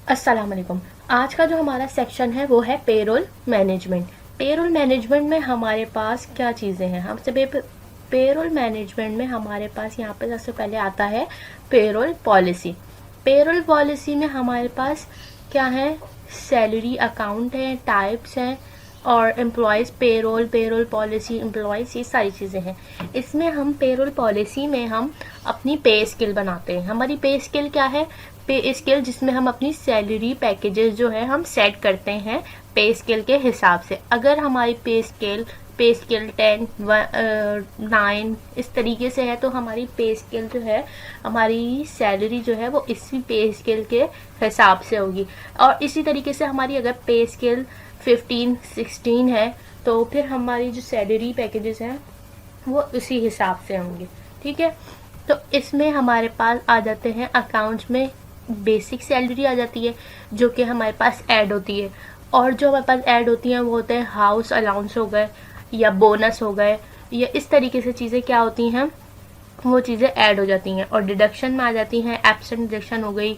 अस्सलाम वालेकुम। आज का जो हमारा सेक्शन है वो है पेरोल मैनेजमेंट। पेरोल मैनेजमेंट में हमारे पास क्या चीज़ें हैं, पेरोल मैनेजमेंट में हमारे पास यहाँ पे सबसे पहले आता है पेरोल पॉलिसी। पेरोल पॉलिसी में हमारे पास क्या है, सैलरी अकाउंट है, टाइप्स हैं और employees payroll, payroll policy, employees, ये सारी चीज़ें हैं। इसमें हम पेरोल पॉलिसी में हम अपनी पे स्केल बनाते हैं। हमारी पे स्केल क्या है, पे स्केल जिसमें हम अपनी सैलरी पैकेजेस जो है हम सेट करते हैं पे स्केल के हिसाब से। अगर हमारी पे स्केल 10, 9 इस तरीके से है तो हमारी पे स्केल जो है, हमारी सैलरी जो है वो इसी पे स्केल के हिसाब से होगी। और इसी तरीके से हमारी अगर पे स्केल 15, 16 है तो फिर हमारी जो सैलरी पैकेजेस हैं वो उसी हिसाब से होंगे। ठीक है, तो इसमें हमारे पास आ जाते हैं अकाउंट्स में बेसिक सैलरी आ जाती है जो कि हमारे पास ऐड होती है, और जो हमारे पास ऐड होती हैं वो होते हैं हाउस अलाउंस हो गए या बोनस हो गए, या इस तरीके से चीज़ें क्या होती हैं, वो चीज़ें ऐड हो जाती हैं। और डिडक्शन में आ जाती हैं एब्सेंट डिडक्शन हो गई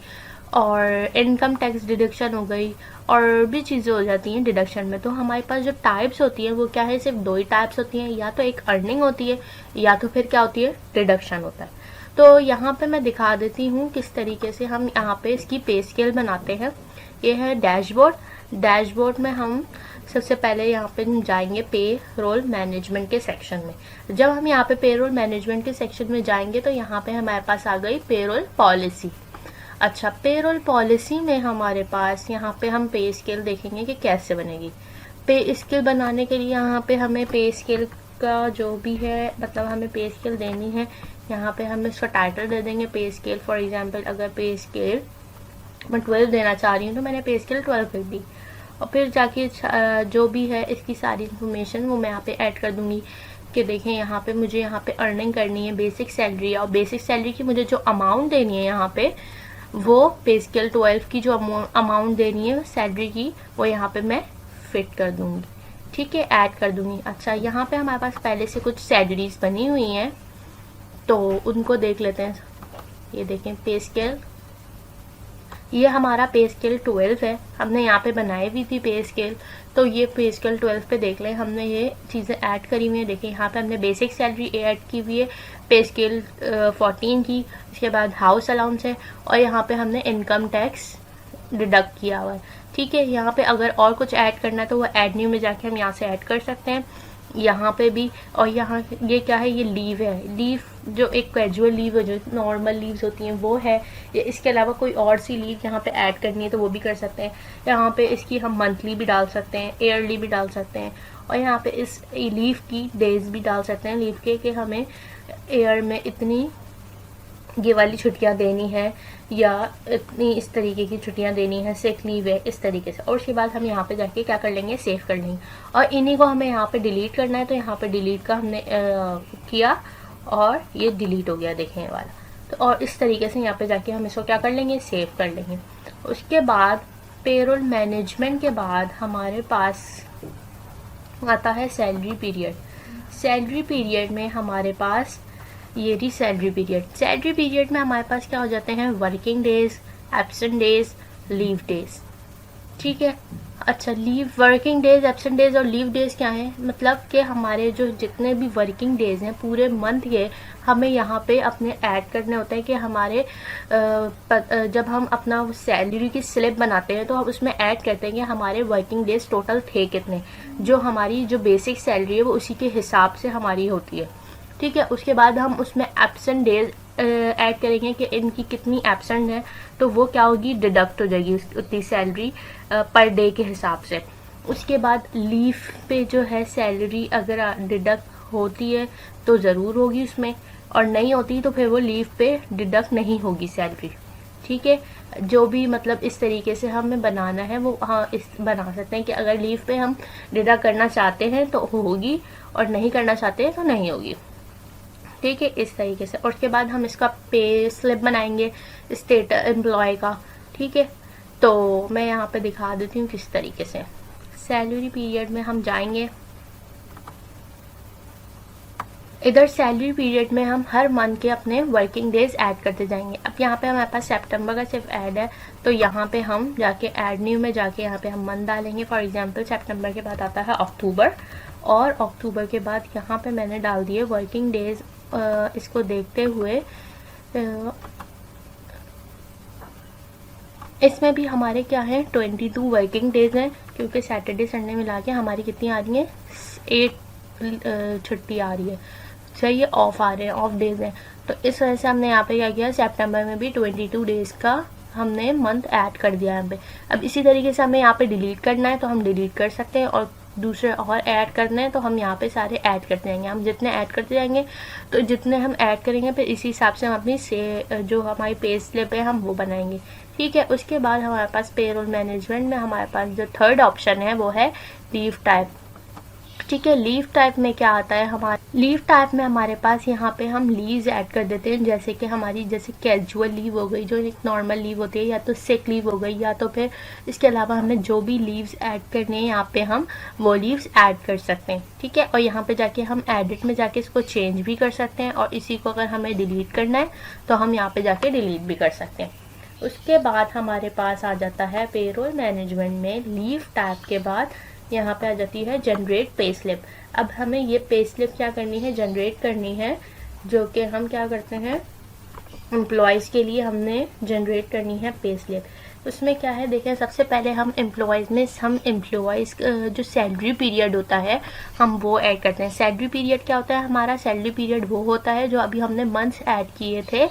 और इनकम टैक्स डिडक्शन हो गई और भी चीज़ें हो जाती हैं डिडक्शन में। तो हमारे पास जो टाइप्स होती हैं वो क्या है, सिर्फ दो ही टाइप्स होती हैं, या तो एक अर्निंग होती है या तो फिर क्या होती है, डिडक्शन होता है। तो यहाँ पे मैं दिखा देती हूँ किस तरीके से हम यहाँ पे इसकी पे स्केल बनाते हैं। ये है डैशबोर्ड। डैशबोर्ड में हम सबसे पहले यहाँ पे जाएंगे पे रोल मैनेजमेंट के सेक्शन में। जब हम यहाँ पे पे रोल मैनेजमेंट के सेक्शन में जाएंगे तो यहाँ पे हमारे पास आ गई पे रोल पॉलिसी। अच्छा, पे रोल पॉलिसी में हमारे पास यहाँ पे हम पे स्केल देखेंगे कि कैसे बनेगी। पे स्केल बनाने के लिए यहाँ पे हमें पे स्केल का जो भी है, मतलब हमें पे स्केल देनी है। यहाँ पे हम इसका टाइटल दे देंगे पे स्केल। फॉर एग्जांपल अगर पे स्केल मैं 12 देना चाह रही हूँ तो मैंने पे स्केल 12 कर दी, और फिर जाके जो भी है इसकी सारी इन्फॉर्मेशन वो मैं यहाँ पे ऐड कर दूँगी कि देखें यहाँ पे मुझे यहाँ पे अर्निंग करनी है बेसिक सैलरी, और बेसिक सैलरी की मुझे जो अमाउंट देनी है यहाँ पे वो पे स्केल 12 की जो अमाउंट देनी है सैलरी की वो यहाँ पे मैं फिट कर दूँगी। ठीक है, ऐड कर दूँगी। अच्छा, यहाँ पे हमारे पास पहले से कुछ सैलरीज बनी हुई हैं तो उनको देख लेते हैं। ये देखें पे स्केल, ये हमारा पे स्केल 12 है, हमने यहाँ पे बनाई हुई थी पे स्केल। तो ये पे स्केल 12 पे देख लें, हमने ये चीज़ें ऐड करी हुई है। देखिए यहाँ पे हमने बेसिक सैलरी ऐड की हुई है पे स्केल 14 की, इसके बाद हाउस अलाउंस है और यहाँ पे हमने इनकम टैक्स डिडक्ट किया हुआ है। ठीक है, यहाँ पे अगर और कुछ ऐड करना है तो वो ऐड न्यू में जाके हम यहाँ से ऐड कर सकते हैं, यहाँ पे भी। और यहाँ ये क्या है, ये लीव है। लीव जो एक कैजुअल लीव है, जो नॉर्मल लीव्स होती हैं वो है। इसके अलावा कोई और सी लीव यहाँ पे ऐड करनी है तो वो भी कर सकते हैं। यहाँ पे इसकी हम मंथली भी डाल सकते हैं, ईयरली भी डाल सकते हैं, और यहाँ पे इस लीव की डेज भी डाल सकते हैं लीव के, कि हमें ईयर में इतनी ये वाली छुट्टियां देनी है या इतनी इस तरीके की छुट्टियां देनी है, सिक लीव है, इस तरीके से। और उसके बाद हम यहाँ पे जाके क्या कर लेंगे, सेव कर लेंगे। और इन्हीं को हमें यहाँ पे डिलीट करना है तो यहाँ पे डिलीट का हमने किया और ये डिलीट हो गया, देखें ये वाला। तो और इस तरीके से यहाँ पे जाके हम इसको क्या कर लेंगे, सेव कर लेंगे। उसके बाद पेरोल मैनेजमेंट के बाद हमारे पास आता है सैलरी पीरियड। सैलरी पीरियड में हमारे पास ये रही सैलरी पीरियड। सैलरी पीरियड में हमारे पास क्या हो जाते हैं, working days, absent days, leave days. ठीक है, अच्छा, leave, working days, absent days और लीव डेज क्या है, मतलब कि हमारे जो जितने भी वर्किंग डेज हैं पूरे मंथ के, हमें यहाँ पे अपने ऐड करने होते हैं कि हमारे जब हम अपना सैलरी की स्लिप बनाते हैं तो हम उसमें ऐड करते हैं कि हमारे वर्किंग डेज टोटल थे कितने। जो हमारी जो बेसिक सैलरी है वो उसी के हिसाब से हमारी होती है। ठीक है, उसके बाद हम उसमें एब्सेंट डेज ऐड करेंगे कि इनकी कितनी एब्सेंट है, तो वो क्या होगी, डिडक्ट हो जाएगी उतनी सैलरी पर डे के हिसाब से। उसके बाद लीव पे जो है सैलरी अगर डिडक्ट होती है तो ज़रूर होगी उसमें, और नहीं होती तो फिर वो लीव पे डिडक्ट नहीं होगी सैलरी। ठीक है, जो भी मतलब इस तरीके से हमें बनाना है वो हाँ इस बना सकते हैं कि अगर लीव पे हम डिडक्ट करना चाहते हैं तो होगी और नहीं करना चाहते हैं तो नहीं होगी। ठीक है, इस तरीके से। और उसके बाद हम इसका पे स्लिप बनाएंगे स्टेट एम्प्लॉय का। ठीक है, तो मैं यहाँ पे दिखा देती हूँ किस तरीके से। सैलरी पीरियड में हम जाएंगे, इधर सैलरी पीरियड में हम हर मंथ के अपने वर्किंग डेज ऐड करते जाएंगे। अब यहाँ पे हमारे पास सितंबर का सिर्फ ऐड है, तो यहाँ पे हम जाके ऐड न्यू में जाके यहाँ पे हम मंथ डालेंगे। फॉर एग्जांपल सितंबर के बाद आता है अक्टूबर, और अक्टूबर के बाद यहाँ पे मैंने डाल दिए वर्किंग डेज। इसको देखते हुए इसमें भी हमारे क्या है 22 वर्किंग डेज हैं, क्योंकि सैटरडे संडे मिला के हमारी कितनी आ रही है 8 छुट्टी आ रही है, सही है, ऑफ आ रहे हैं, ऑफ डेज हैं। तो इस वजह से हमने यहाँ पे क्या किया, सितंबर में भी 22 डेज का हमने मंथ ऐड कर दिया यहाँ पे। अब इसी तरीके से हमें यहाँ पे डिलीट करना है तो हम डिलीट कर सकते हैं, और दूसरे और ऐड करने हैं तो हम यहाँ पे सारे ऐड करते जाएंगे। हम जितने ऐड करते जाएंगे तो जितने हम ऐड करेंगे फिर इसी हिसाब से हम अपनी जो हमारी पे स्लिप है हम वो बनाएंगे, ठीक है। उसके बाद हमारे पास पेरोल मैनेजमेंट में हमारे पास जो थर्ड ऑप्शन है वो है लीव टाइप, ठीक है। लीव टाइप में क्या आता है, हमारे लीव टाइप में हमारे पास यहाँ पे हम लीव्स ऐड कर देते हैं, जैसे कि हमारी जैसे कैजुअल लीव हो गई जो एक नॉर्मल लीव होती है, या तो सिक लीव हो गई, या तो फिर इसके अलावा हमने जो भी लीव्स ऐड करने हैं यहाँ पे हम वो लीव्स ऐड कर सकते हैं, ठीक है। और यहाँ पे जाके हम एडिट में जाके इसको चेंज भी कर सकते हैं, और इसी को अगर हमें डिलीट करना है तो हम यहाँ पे जाके डिलीट भी कर सकते हैं। उसके बाद हमारे पास आ जाता है पेरोल मैनेजमेंट में लीव टाइप के बाद यहाँ पे आ जाती है जनरेट पे स्लिप। अब हमें ये पे स्लिप क्या करनी है, जनरेट करनी है, जो कि हम क्या करते हैं एम्प्लॉयज़ के लिए हमने जनरेट करनी है पे स्लिप। उसमें क्या है देखें, सबसे पहले हम एम्प्लॉयज़ में हम एम्प्लॉयज़ जो सैलरी पीरियड होता है हम वो ऐड करते हैं। सैलरी पीरियड क्या होता है, हमारा सैलरी पीरियड वो होता है जो अभी हमने मंथ्स ऐड किए थे,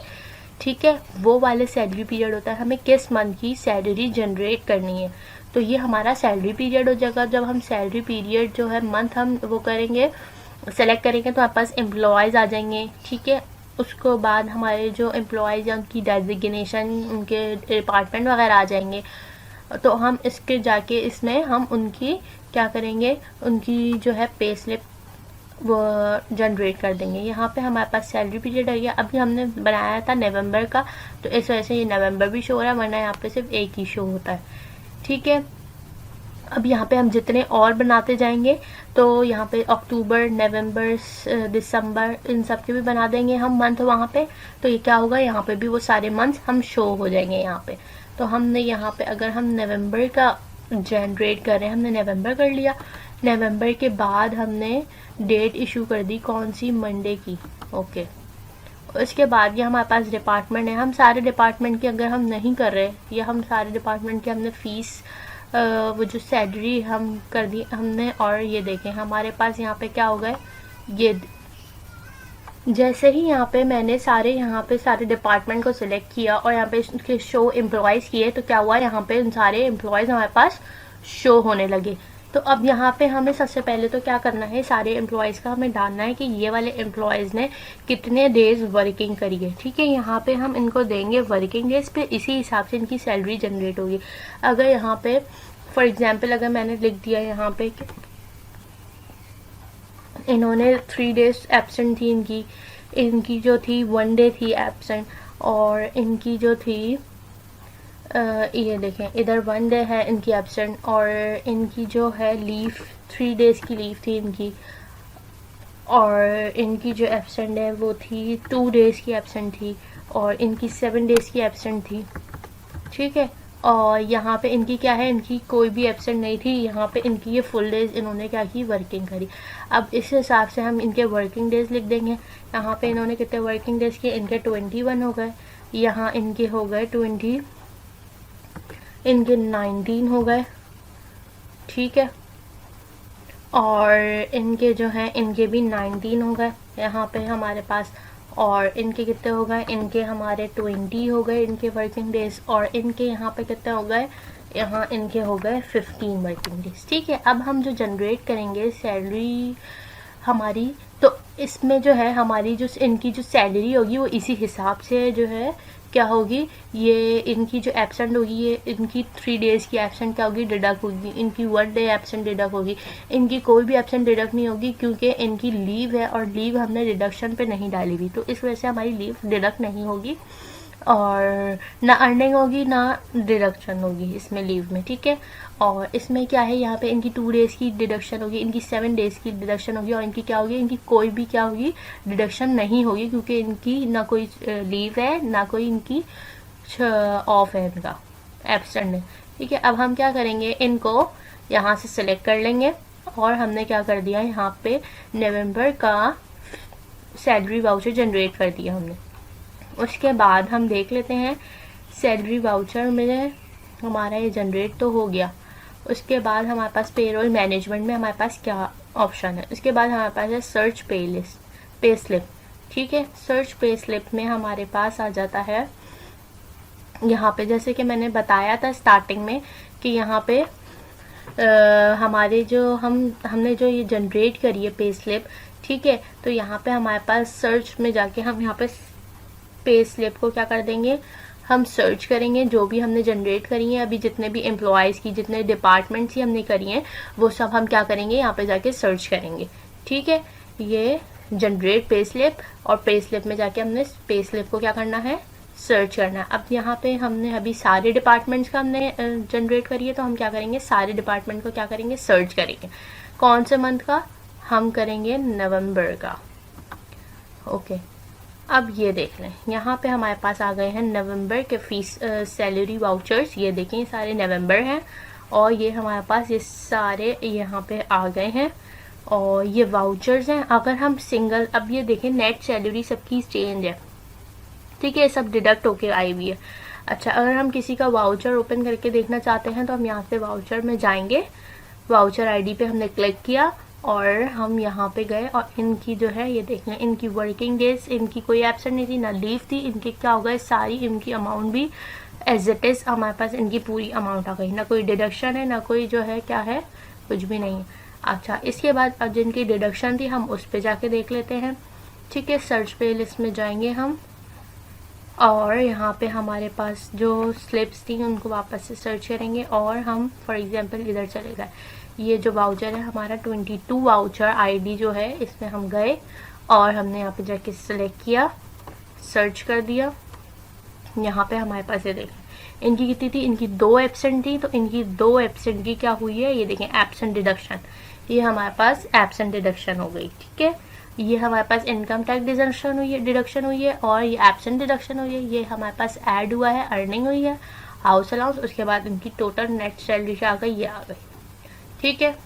ठीक है, वो वाले सैलरी पीरियड होता है, हमें किस मंथ की सैलरी जनरेट करनी है, तो ये हमारा सैलरी पीरियड हो जाएगा। जब हम सैलरी पीरियड जो है मंथ हम वो करेंगे सेलेक्ट करेंगे तो हमारे पास एम्प्लॉयज़ आ जाएंगे, ठीक है। उसको बाद हमारे जो एम्प्लॉयज़ हैं उनकी डेजिग्नेशन, उनके डिपार्टमेंट वगैरह आ जाएंगे, तो हम इसके जाके इसमें हम उनकी क्या करेंगे, उनकी जो है पे स्लिप वो जनरेट कर देंगे। यहाँ पे हमारे पास सैलरी पीरियड है, अभी हमने बनाया था नवंबर का, तो इस वजह से ये नवंबर भी शो हो रहा है, वरना यहाँ पे सिर्फ एक ही शो होता है, ठीक है। अब यहाँ पे हम जितने और बनाते जाएंगे तो यहाँ पे अक्टूबर, नवंबर, दिसंबर, इन सब के भी बना देंगे हम मंथ वहाँ पे, तो ये क्या होगा, यहाँ पे भी वो सारे मंथ हम शो हो जाएंगे यहाँ पे। तो हमने यहाँ पे अगर हम नवंबर का जनरेट कर रहे हैं, हमने नवंबर कर लिया, नवंबर के बाद हमने डेट इशू कर दी कौन सी, मंडे की, ओके। उसके बाद ये हमारे पास डिपार्टमेंट है, हम सारे डिपार्टमेंट की अगर हम नहीं कर रहे या हम सारे डिपार्टमेंट की हमने फ़ीस वो जो सैलरी हम कर दी हमने, और ये देखें हमारे पास यहाँ पे क्या होगा, ये जैसे ही यहाँ पे मैंने यहाँ पे सारे डिपार्टमेंट को सिलेक्ट किया और यहाँ पे इसके शो एम्प्लॉयज़ किए, तो क्या हुआ, यहाँ पे उन सारे एम्प्लॉयज़ हमारे पास शो होने लगे। तो अब यहाँ पे हमें सबसे पहले तो क्या करना है, सारे एम्प्लॉयज़ का हमें डालना है कि ये वाले एम्प्लॉयज़ ने कितने डेज वर्किंग करी है, ठीक है। यहाँ पे हम इनको देंगे वर्किंग डेज पे, इसी हिसाब से इनकी सैलरी जनरेट होगी। अगर यहाँ पे फॉर एग्जांपल अगर मैंने लिख दिया यहाँ पे कि इन्होंने 3 डेज एब्सेंट थी, इनकी जो थी 1 डे थी एब्सेंट, और इनकी जो थी ये देखें इधर 1 डे है इनकी एब्सेंट, और इनकी जो है लीव 3 डेज़ की लीव थी इनकी, और इनकी जो एब्सेंट है वो थी 2 डेज़ की एब्सेंट थी, और इनकी 7 डेज़ की एब्सेंट थी, ठीक है। और यहाँ पे इनकी क्या है, इनकी कोई भी एब्सेंट नहीं थी, यहाँ पे इनकी ये फुल डेज इन्होंने क्या की, वर्किंग करी। अब इस हिसाब से हम इनके वर्किंग डेज लिख देंगे। यहाँ पे इन्होंने कितने वर्किंग डेज किए, इनके 21 हो गए, यहाँ इनके हो गए 20, इनके 19 हो गए, ठीक है, और इनके जो हैं इनके भी 19 हो गए यहाँ पे हमारे पास, और इनके कितने हो गए, इनके हमारे 20 हो गए इनके वर्किंग डेज, और इनके यहाँ पे कितने हो गए, यहाँ इनके हो गए 15 वर्किंग डेज, ठीक है। अब हम जो जनरेट करेंगे सैलरी हमारी, तो इसमें जो है हमारी जो इनकी जो सैलरी होगी वो इसी हिसाब से जो है क्या होगी, ये इनकी जो एब्सेंट होगी, ये इनकी 3 डेज़ की एब्सेंट क्या होगी, डिडक्ट होगी, इनकी 1 डे एब्सेंट डिडक्ट होगी, इनकी कोई भी एब्सेंट डिडक्ट नहीं होगी क्योंकि इनकी लीव है और लीव हमने डिडक्शन पे नहीं डाली हुई, तो इस वजह से हमारी लीव डिडक्ट नहीं होगी। और ना अर्निंग होगी ना डिडक्शन होगी इसमें लीव में, ठीक है। और इसमें क्या है, यहाँ पे इनकी 2 डेज़ की डिडक्शन होगी, इनकी 7 डेज़ की डिडक्शन होगी, और इनकी क्या होगी, इनकी कोई भी क्या होगी डिडक्शन नहीं होगी, क्योंकि इनकी ना कोई लीव है ना कोई इनकी ऑफ है, इनका एब्सेंट है, ठीक है। अब हम क्या करेंगे, इनको यहाँ से सिलेक्ट कर लेंगे, और हमने क्या कर दिया, यहाँ पे नवंबर का सैलरी वाउचर जनरेट कर दिया हमने। उसके बाद हम देख लेते हैं सैलरी वाउचर में हमारा ये जनरेट तो हो गया। उसके बाद हमारे पास पेरोल मैनेजमेंट में हमारे पास क्या ऑप्शन है, उसके बाद हमारे पास है सर्च पे लिस्ट, पे स्लिप, ठीक है। सर्च पे स्लिप में हमारे पास आ जाता है यहाँ पे, जैसे कि मैंने बताया था स्टार्टिंग में कि यहाँ पे हमारे जो हमने जो ये जनरेट करी है पे स्लिप, ठीक है। तो यहाँ पे हमारे पास सर्च में जाके हम यहाँ पे पे स्लिप को क्या कर देंगे, हम सर्च करेंगे, जो भी हमने जनरेट करी है अभी, जितने भी एम्प्लॉयज़ की, जितने डिपार्टमेंट्स ही हमने करी हैं, वो सब हम क्या करेंगे, यहाँ पे जाके सर्च करेंगे, ठीक है। ये जनरेट पे स्लिप, और पे स्लिप में जाके हमने पे स्लिप को क्या करना है, सर्च करना है। अब यहाँ पे हमने अभी सारे डिपार्टमेंट्स का हमने जनरेट करी है, तो हम क्या करेंगे, सारे डिपार्टमेंट को क्या करेंगे, सर्च करेंगे। कौन से मंथ का, हम करेंगे नवंबर का, ओके। अब ये देख लें, यहाँ पे हमारे पास आ गए हैं नवंबर के फीस सैलरी वाउचर्स, ये देखें सारे नवंबर हैं, और ये हमारे पास ये सारे यहाँ पे आ गए हैं, और ये वाउचर्स हैं। अगर हम सिंगल, अब ये देखें नेट सैलरी सबकी चेंज है, ठीक है, सब डिडक्ट होके आई हुई है। अच्छा, अगर हम किसी का वाउचर ओपन करके देखना चाहते हैं, तो हम यहाँ से वाउचर में जाएंगे, वाउचर आईडी पे हमने क्लिक किया, और हम यहाँ पे गए, और इनकी जो है ये देख लें, इनकी वर्किंग डेज, इनकी कोई एब्सेंट नहीं थी ना लीव थी, इनकी क्या हो गए, सारी इनकी अमाउंट भी एज इट इज़ हमारे पास इनकी पूरी अमाउंट आ गई, ना कोई डिडक्शन है ना कोई जो है क्या है, कुछ भी नहीं है। अच्छा, इसके बाद अब जिनकी डिडक्शन थी हम उस पर जाके देख लेते हैं, ठीक है। सर्च पे लिस्ट में जाएंगे हम, और यहाँ पे हमारे पास जो स्लिप्स थी उनको वापस से सर्च करेंगे, और हम फॉर एग्जांपल इधर चले गए, ये जो वाउचर है हमारा 22 वाउचर आईडी जो है, इसमें हम गए, और हमने यहाँ पे जाके सिलेक्ट किया, सर्च कर दिया। यहाँ पे हमारे पास ये देखें इनकी कितनी थी, इनकी 2 एब्सेंट थी, तो इनकी 2 एब्सेंट की क्या हुई है, ये देखें एब्सेंट डिडक्शन, ये हमारे पास एब्सेंट डिडक्शन हो गई, ठीक है। ये हमारे पास इनकम टैक्स डिडक्शन हुई है, और ये एब्सेंट डिडक्शन हुई है, ये हमारे पास ऐड हुआ है, अर्निंग हुई है, हाउस अलाउंस, उसके बाद इनकी टोटल नेट सैलरी आ गई, ये आ गई, ठीक है।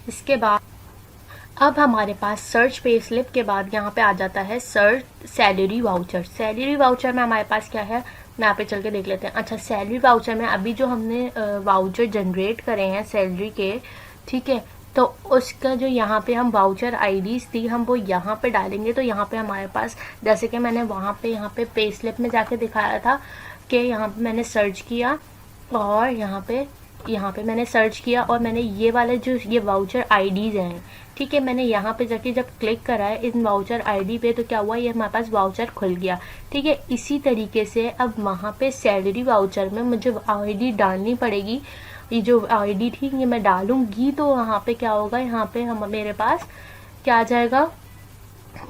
इसके बाद अब हमारे पास सर्च पे स्लिप के बाद यहाँ पे आ जाता है search salary voucher. Salary voucher में हमारे पास क्या है, मैं यहाँ पे चल के देख लेते हैं। अच्छा, सैलरी वाउचर में अभी जो हमने वाउचर जनरेट करे हैं सैलरी के, ठीक है, तो उसका जो यहाँ पे हम वाउचर आईडीज़ थी हम वो यहाँ पे डालेंगे। तो यहाँ पे हमारे पास, जैसे कि मैंने वहाँ पे यहाँ पे स्लिप में जाके दिखाया था कि यहाँ पे मैंने सर्च किया, और यहाँ पे मैंने सर्च किया, और मैंने ये वाले जो ये वाउचर आईडीज़ हैं, ठीक है, मैंने यहाँ पे जाके जब क्लिक करा है इन वाउचर आईडी पे, तो क्या हुआ, ये हमारे पास वाउचर खुल गया, ठीक है। इसी तरीके से अब वहाँ पे सैलरी वाउचर में मुझे आईडी डालनी पड़ेगी, ये जो आईडी थी ये मैं डालूंगी, तो वहाँ पे क्या होगा, यहाँ पे हम मेरे पास क्या आ जाएगा,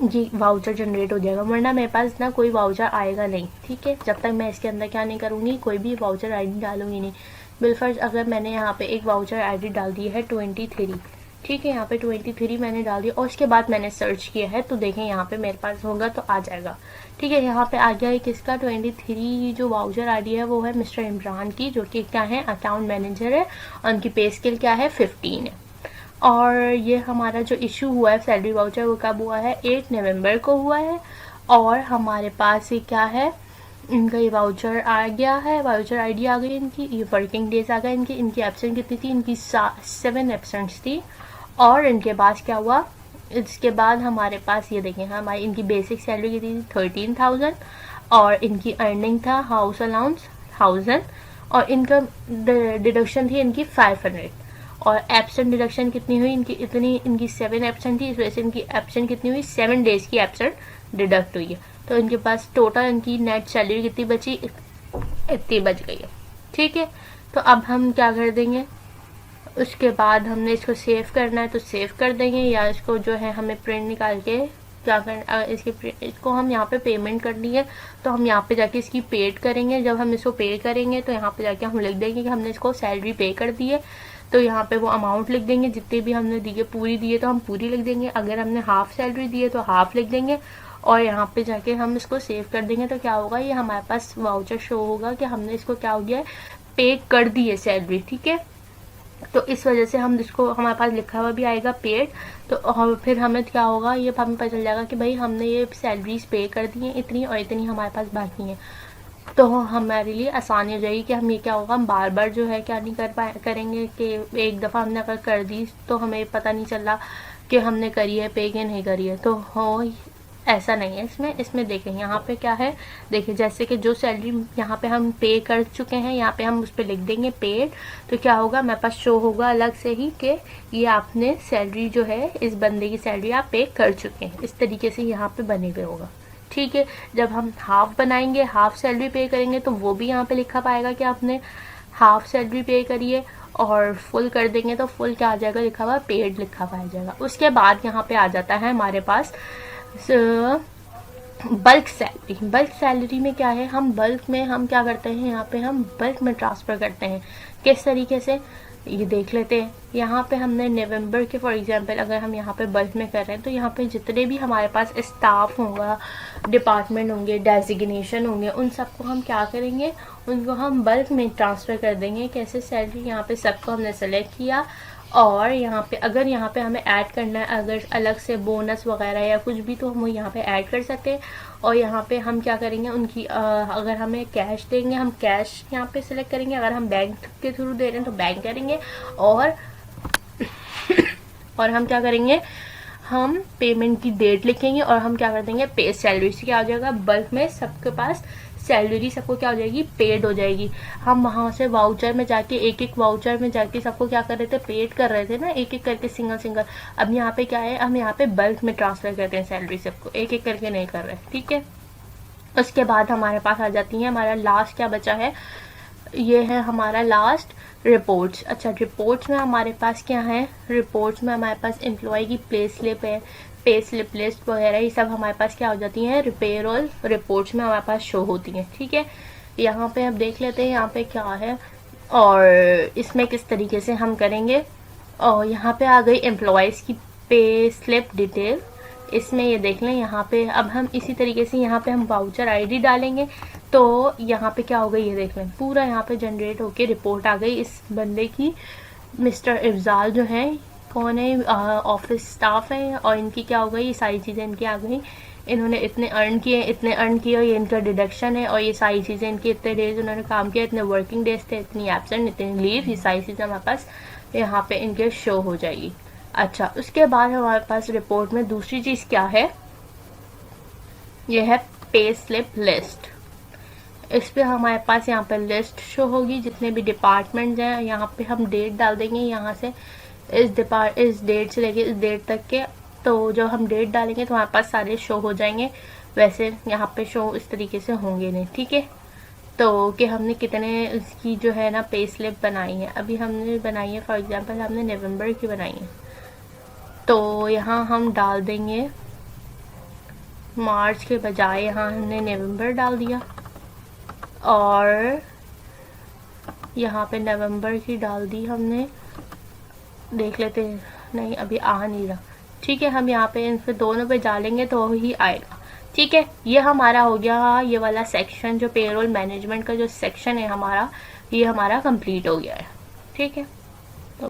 ये वाउचर जनरेट हो जाएगा, वरना मेरे पास ना कोई वाउचर आएगा नहीं, ठीक है। जब तक मैं इसके अंदर क्या नहीं करूँगी, कोई भी वाउचर आईडी डालूंगी नहीं। बिलफर्ज अगर मैंने यहाँ पे एक वाउचर आईडी डाल दी है 23, ठीक है, यहाँ पे 23 मैंने डाल दिया, और उसके बाद मैंने सर्च किया है, तो देखें यहाँ पे मेरे पास होगा तो आ जाएगा, ठीक है। यहाँ पे आ गया है किसका, 23 जो वाउचर आईडी है वो है मिस्टर इमरान की, जो कि क्या है, अकाउंट मैनेजर है, और उनकी पे स्केल क्या है, 15 है। और ये हमारा जो इशू हुआ है सैलरी वाउचर वो कब हुआ है, 8 नवंबर को हुआ है, और हमारे पास ये क्या है, इनका ये वाउचर आ गया है, वाउचर आईडी आ गई इनकी, ये वर्किंग डेज आ गए इनकी एब्सेंट कितनी थी, इनकी 7 एब्सेंट्स थी। और इनके पास क्या हुआ, इसके बाद हमारे पास ये देखें, हमारी इनकी बेसिक सैलरी कितनी थी, 13,000, और इनकी अर्निंग था हाउस अलाउंस 1000, और इनकम डिडक्शन थी इनकी 500, और एब्सेंट डिडक्शन कितनी हुई इनकी, इनकी 7 एब्सेंट थी, इस वजह से इनकी एब्सेंट कितनी हुई, 7 डेज की एब्सेंट डिडक्ट हुई है। तो इनके पास टोटल इनकी नेट सैलरी कितनी बची, इतनी बच गई है, ठीक है। तो अब हम क्या कर देंगे, उसके बाद हमने इसको सेव करना है तो सेव कर देंगे, या इसको जो है हमें प्रिंट निकाल के क्या करना, इसको हम यहाँ पे पेमेंट करनी है तो हम यहाँ पे जाके इसकी पेड करेंगे। जब हम इसको पे करेंगे तो यहाँ पे जाके हम लिख देंगे कि हमने इसको सैलरी पे कर दी है, तो यहाँ पे वो अमाउंट लिख देंगे जितनी भी हमने दी है, पूरी दी है तो हम पूरी लिख देंगे, अगर हमने हाफ सैलरी दी है तो हाफ लिख देंगे और यहाँ पे जाके हम इसको सेव कर देंगे। तो क्या होगा, ये हमारे पास वाउचर शो होगा कि हमने इसको क्या हो गया है, पे कर दी है सैलरी। ठीक है, तो इस वजह से हम इसको हमारे पास लिखा हुआ भी आएगा पेड, तो फिर हमें क्या होगा, ये हमें पता चल जाएगा कि भाई हमने ये सैलरीज पे कर दी हैं इतनी और इतनी हमारे पास बाकी हैं। तो हमारे लिए आसानी हो जाएगी कि हम ये क्या होगा, हम बार बार जो है क्या नहीं करेंगे कि एक दफ़ा हमने अगर कर दी तो हमें पता नहीं चला कि हमने करी है पे कि नहीं करी है। तो हो ऐसा नहीं है इसमें देखें यहाँ पे क्या है, देखिए जैसे कि जो सैलरी यहाँ पे हम पे कर चुके हैं यहाँ पे हम उस पर लिख देंगे पेड, तो क्या होगा हमारे पास शो होगा अलग से ही कि ये आपने सैलरी जो है इस बंदे की सैलरी आप पे कर चुके हैं, इस तरीके से यहाँ पे बने हुए होगा। ठीक है, जब हम हाफ बनाएंगे, हाफ सैलरी पे करेंगे तो वो भी यहाँ पे लिखा पाएगा कि आपने हाफ सैलरी पे करी है, और फुल कर देंगे तो फुल क्या आ जाएगा, लिखा हुआ पेड लिखा पाया जाएगा। उसके बाद यहाँ पे आ जाता है हमारे पास बल्क सैलरी। बल्क सैलरी में क्या है, हम बल्क में हम क्या करते हैं, यहाँ पे हम बल्क में ट्रांसफ़र करते हैं। किस तरीके से ये देख लेते हैं। यहाँ पे हमने नवंबर के फॉर एग्जांपल अगर हम यहाँ पे बल्क में कर रहे हैं तो यहाँ पे जितने भी हमारे पास स्टाफ होगा, डिपार्टमेंट होंगे, डेजिग्नेशन होंगे, उन सबको हम क्या करेंगे, उनको हम बल्क में ट्रांसफ़र कर देंगे। कैसे, सैलरी यहाँ पे सबको हमने सेलेक्ट किया और यहाँ पे अगर यहाँ पे हमें ऐड करना है, अगर अलग से बोनस वगैरह या कुछ भी, तो हम यहाँ पे ऐड कर सकते हैं। और यहाँ पे हम क्या करेंगे, उनकी अगर हमें कैश देंगे हम कैश यहाँ पे सिलेक्ट करेंगे, अगर हम बैंक के थ्रू दे रहे हैं तो बैंक करेंगे, और हम क्या करेंगे, हम पेमेंट की डेट लिखेंगे और हम क्या कर देंगे, पे सैलरी से क्या हो जाएगा, बल्क में सबके पास सैलरी सबको क्या हो जाएगी, पेड हो जाएगी। हम वहाँ से वाउचर में जाके एक एक वाउचर में जाके सबको क्या कर रहे थे, पेड कर रहे थे ना, एक एक करके सिंगल सिंगल। अब यहाँ पे क्या है, हम यहाँ पे बल्क में ट्रांसफर करते हैं सैलरी सबको, एक एक करके नहीं कर रहे। ठीक है, उसके बाद हमारे पास आ जाती है, हमारा लास्ट क्या बचा है, ये है हमारा लास्ट रिपोर्ट्स। अच्छा, रिपोर्ट्स में हमारे पास क्या है, रिपोर्ट्स में हमारे पास एम्प्लॉय की पे स्लिप है, पे स्लिप लिस्ट वगैरह, ये सब हमारे पास क्या हो जाती हैं, पेरोल रिपोर्ट्स में हमारे पास शो होती हैं। ठीक है, यहाँ पे अब देख लेते हैं यहाँ पे क्या है और इसमें किस तरीके से हम करेंगे। और यहाँ पे आ गई एम्प्लॉयज़ की पे स्लिप डिटेल, इसमें ये देख लें। यहाँ पे अब हम इसी तरीके से यहाँ पे हम वाउचर आईडी डालेंगे तो यहाँ पे क्या हो गई, ये देख लें, पूरा यहाँ पे जनरेट होके रिपोर्ट आ गई इस बंदे की। मिस्टर इफ्जाल जो है, कौन है, ऑफिस स्टाफ है, और इनकी क्या हो गई, ये सारी चीज़ें इनकी आ गई। इन्होंने इतने अर्न किए और ये इनका डिडक्शन है, और ये सारी चीज़ें इनके इतने डेज उन्होंने काम किया, इतने वर्किंग डेज थे, इतनी एब्सेंट, इतनी लीव, ये सारी चीज़ें हमारे पास यहाँ पे इनके शो हो जाएगी। अच्छा, उसके बाद हमारे पास रिपोर्ट में दूसरी चीज़ क्या है, ये है पे स्लिप लिस्ट। इस पे हमारे पास यहाँ पे लिस्ट शो होगी जितने भी डिपार्टमेंट्स हैं। यहाँ पे हम डेट डाल देंगे, यहाँ से इस डेट से लेके इस डेट तक के, तो जब हम डेट डालेंगे तो हमारे पास सारे शो हो जाएंगे। वैसे यहाँ पे शो इस तरीके से होंगे नहीं। ठीक है, तो कि हमने कितने इसकी जो है ना पे स्लिप बनाई है। अभी हमने बनाई है, फॉर एग्जांपल हमने नवंबर की बनाई है, तो यहाँ हम डाल देंगे मार्च के बजाय यहाँ हमने नवंबर डाल दिया, और यहाँ पे नवंबर की डाल दी हमने, देख लेते हैं, नहीं अभी आ नहीं रहा। ठीक है, हम यहाँ पे इन पे दोनों पे डालेंगे तो ही आएगा। ठीक है, ये हमारा हो गया, ये वाला सेक्शन जो पेरोल मैनेजमेंट का जो सेक्शन है हमारा, ये हमारा कंप्लीट हो गया है। ठीक है।